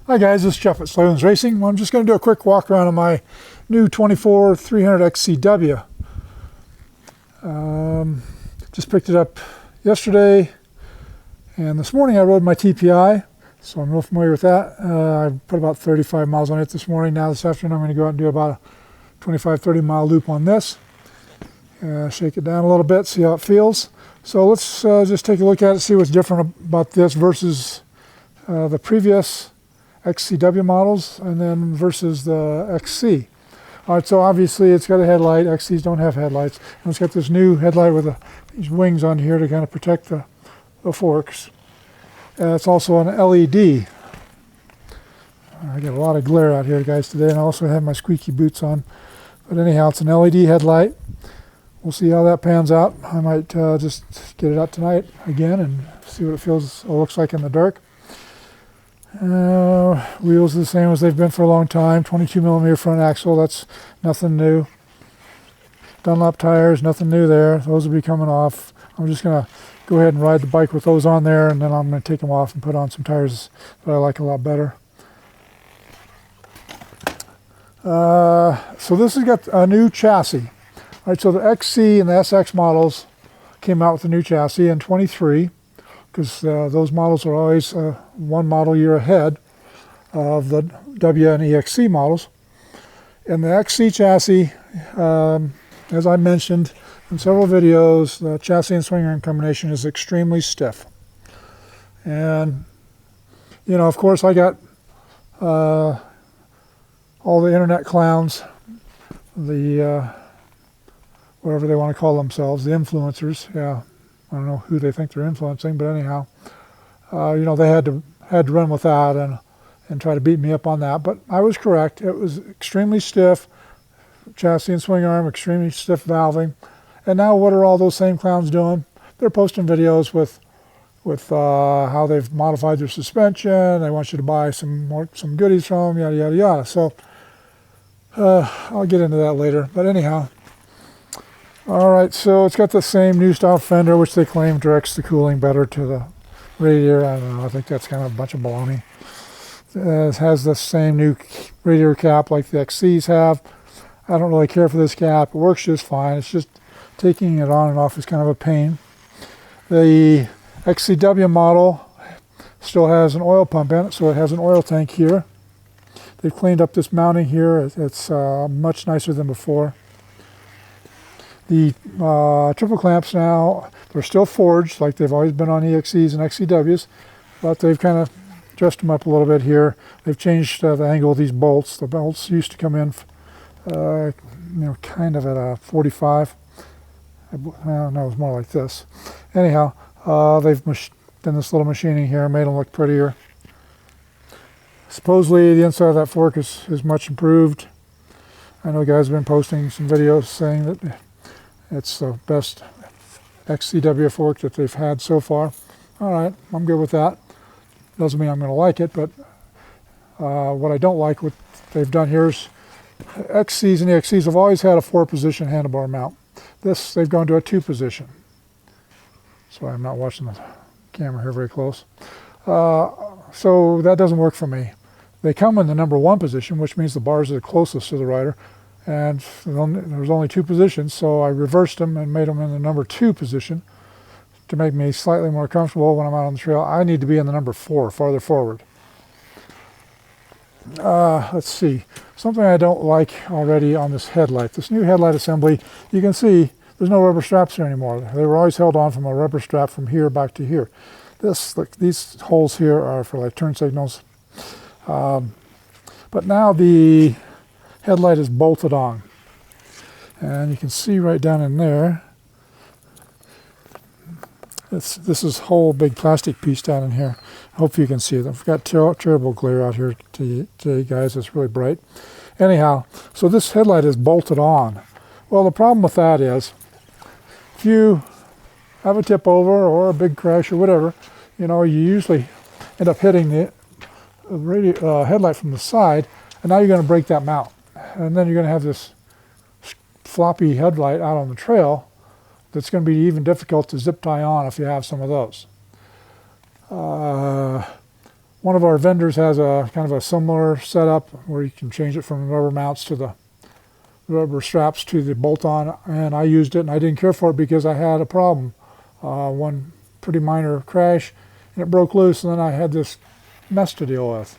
Hi guys, this is Jeff at Style Fender Racing. I'm just going to do a quick walk around of my new 24 300 XCW. Just picked it up yesterday, and this morning I rode my TBI, so I'm real familiar with that. I put about 35 miles on it this morning. Now this afternoon I'm going to go out and do about a 25-30 mile loop on this. Shake it down a little bit, see how it feels. So let's just take a look at it, see what's different about this versus the previous XCW models, and then versus the XC. All right, so obviously it's got a headlight. XCs don't have headlights. And it's got this new headlight with these wings on here to kind of protect the forks. It's also an LED. I get a lot of glare out here, guys, today, and I also have my squeaky boots on. But anyhow, it's an LED headlight. We'll see how that pans out. I might just get it out tonight again and see what it feels or looks like in the dark. Wheels are the same as they've been for a long time. 22mm front axle, that's nothing new. Dunlop tires, nothing new there. Those will be coming off. I'm just going to go ahead and ride the bike with those on there, and then I'm going to take them off and put on some tires that I like a lot better. So this has got a new chassis. All right, so the XC and the SX models came out with a new chassis in 23. Because those models are always one model year ahead of the W and EXC models. And the XC chassis, as I mentioned in several videos, the chassis and swing arm combination is extremely stiff. And, you know, of course, I got all the internet clowns, the whatever they want to call themselves, the influencers, yeah. I don't know who they think they're influencing, but anyhow, you know, they had to run with that and try to beat me up on that. But I was correct. It was extremely stiff chassis and swing arm, extremely stiff valving. And now what are all those same clowns doing? They're posting videos with how they've modified their suspension. They want you to buy some goodies from them, yada yada yada. So I'll get into that later. But anyhow. All right, so it's got the same new style fender, which they claim directs the cooling better to the radiator. I don't know, I think that's kind of a bunch of baloney. It has the same new radiator cap like the XCs have. I don't really care for this cap. It works just fine. It's just taking it on and off is kind of a pain. The XCW model still has an oil pump in it, so it has an oil tank here. They've cleaned up this mounting here. It's much nicer than before. The triple clamps now, they're still forged like they've always been on EXCs and XCWs, but they've kind of dressed them up a little bit here. They've changed the angle of these bolts. The bolts used to come in, you know, kind of at a 45. Well, no, it was more like this. Anyhow, they've done this little machining here, made them look prettier. Supposedly the inside of that fork is much improved. I know guys have been posting some videos saying that it's the best XCW fork that they've had so far. All right, I'm good with that. Doesn't mean I'm going to like it, but what I don't like what they've done here is XCs and EXCs have always had a 4-position handlebar mount. This, they've gone to a 2-position. Sorry, I'm not watching the camera here very close. So that doesn't work for me. They come in the number 1 position, which means the bars are the closest to the rider. And there's only 2 positions, so I reversed them and made them in the number 2 position to make me slightly more comfortable when I'm out on the trail. I need to be in the number 4, farther forward. Let's see. Something I don't like already on this headlight. This new headlight assembly, you can see there's no rubber straps here anymore. They were always held on from a rubber strap from here back to here. These holes here are for like turn signals. But now the headlight is bolted on, and you can see right down in there, this is whole big plastic piece down in here. I hope you can see it. I've got terrible glare out here today, guys. It's really bright. Anyhow, so this headlight is bolted on. Well, the problem with that is if you have a tip over or a big crash or whatever, you know, you usually end up hitting the headlight from the side, and now you're going to break that mount. And then you're going to have this floppy headlight out on the trail that's going to be even difficult to zip tie on if you have some of those. One of our vendors has a kind of a similar setup where you can change it from rubber mounts to the rubber straps to the bolt-on, and I used it and I didn't care for it because I had a problem. One pretty minor crash and it broke loose, and then I had this mess to deal with.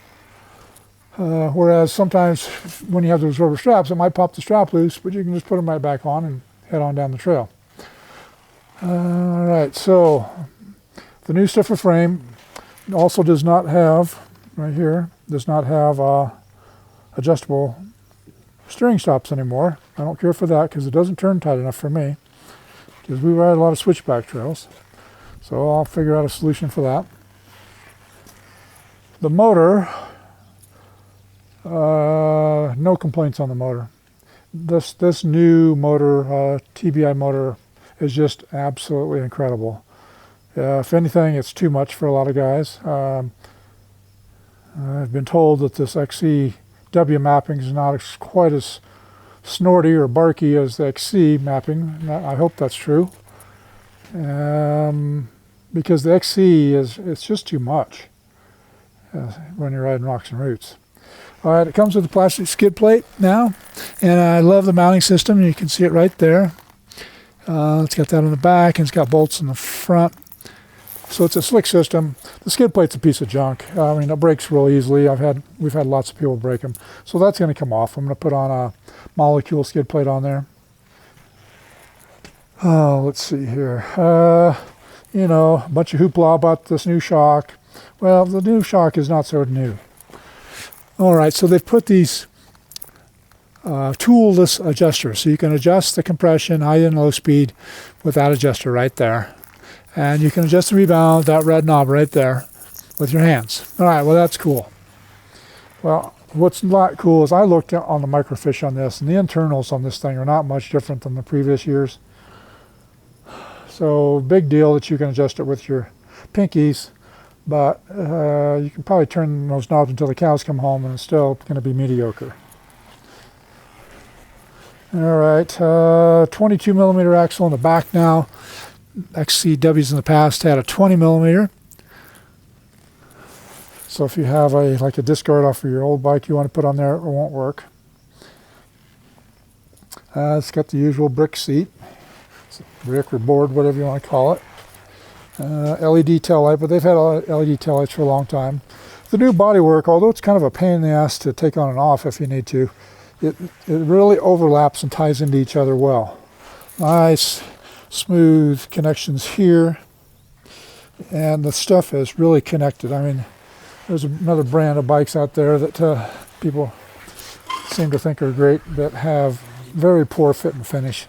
Whereas sometimes when you have those rubber straps, it might pop the strap loose, but you can just put them right back on and head on down the trail. All right, so the new stiffer frame also does not have, right here, does not have adjustable steering stops anymore. I don't care for that because it doesn't turn tight enough for me, because we ride a lot of switchback trails. So I'll figure out a solution for that. The motor, no complaints on the motor. This new motor, TBI motor, is just absolutely incredible. If anything, it's too much for a lot of guys. I've been told that this XCW mapping is not quite as snorty or barky as the XC mapping. I hope that's true. Because the XC it's just too much when you're riding rocks and roots. All right, it comes with a plastic skid plate now, and I love the mounting system. You can see it right there. It's got that on the back, and it's got bolts in the front. So it's a slick system. The skid plate's a piece of junk. I mean, it breaks real easily. We've had lots of people break them. So that's going to come off. I'm going to put on a molecule skid plate on there. Oh, let's see here. You know, a bunch of hoopla about this new shock. Well, the new shock is not so new. All right, so they've put these toolless adjusters, so you can adjust the compression, high and low speed, with that adjuster right there. And you can adjust the rebound, that red knob right there, with your hands. All right, well, that's cool. Well, what's not cool is I looked on the microfiche on this, and the internals on this thing are not much different than the previous years. So big deal that you can adjust it with your pinkies, but you can probably turn those knobs until the cows come home, and it's still going to be mediocre. All right, 22 millimeter axle in the back now. XCWs in the past had a 20 millimeter. So if you have like a disc guard off of your old bike you want to put on there, it won't work. It's got the usual brick seat, brick or board, whatever you want to call it. LED tail light, but they've had LED tail lights for a long time. The new bodywork, although it's kind of a pain in the ass to take on and off if you need to, it really overlaps and ties into each other well. Nice, smooth connections here, and the stuff is really connected. I mean, there's another brand of bikes out there that people seem to think are great that have very poor fit and finish,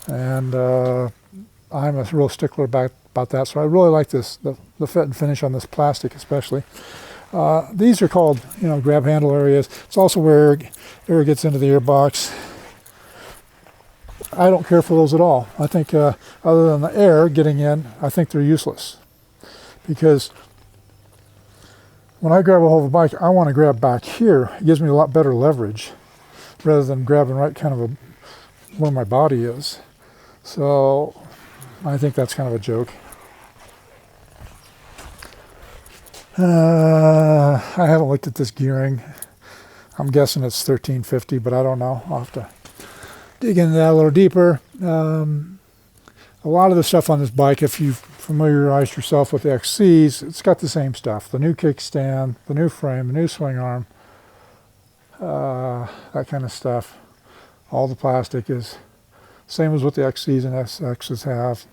and I'm a real stickler about that, so I really like this, the fit and finish on this plastic especially. These are called, grab handle areas. It's also where air gets into the airbox. I don't care for those at all. I think other than the air getting in, I think they're useless. Because when I grab a hold of a bike, I want to grab back here. It gives me a lot better leverage rather than grabbing right kind of where my body is. So I think that's kind of a joke. I haven't looked at this gearing. I'm guessing it's 1350, but I don't know. I'll have to dig into that a little deeper. A lot of the stuff on this bike, if you've familiarized yourself with the XCs, it's got the same stuff. The new kickstand, the new frame, the new swing arm, that kind of stuff. All the plastic is same as what the XCs and SXs have.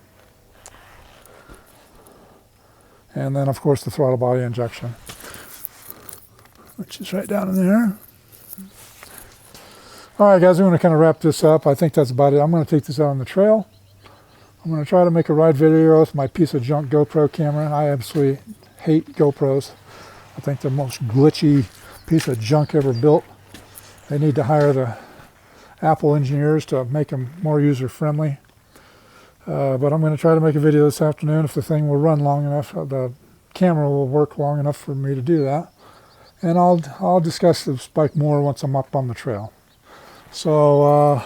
And then, of course, the throttle body injection, which is right down in there. All right, guys, I'm going to kind of wrap this up. I think that's about it. I'm going to take this out on the trail. I'm going to try to make a ride video with my piece of junk GoPro camera. I absolutely hate GoPros. I think they're the most glitchy piece of junk ever built. They need to hire the Apple engineers to make them more user-friendly. But I'm going to try to make a video this afternoon if the thing will run long enough. The camera will work long enough for me to do that. And I'll discuss this bike more once I'm up on the trail. So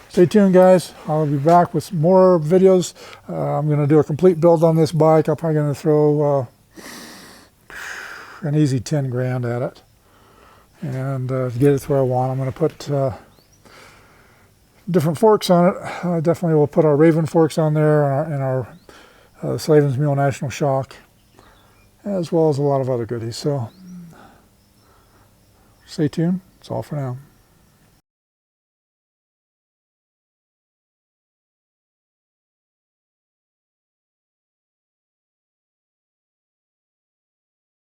stay tuned, guys. I'll be back with more videos. I'm going to do a complete build on this bike. I'm probably going to throw an easy 10 grand at it. And to get it to where I want, I'm going to put different forks on it. I definitely will put our Raven forks on there and our Slavin's Mule National Shock, as well as a lot of other goodies. So stay tuned. That's all for now.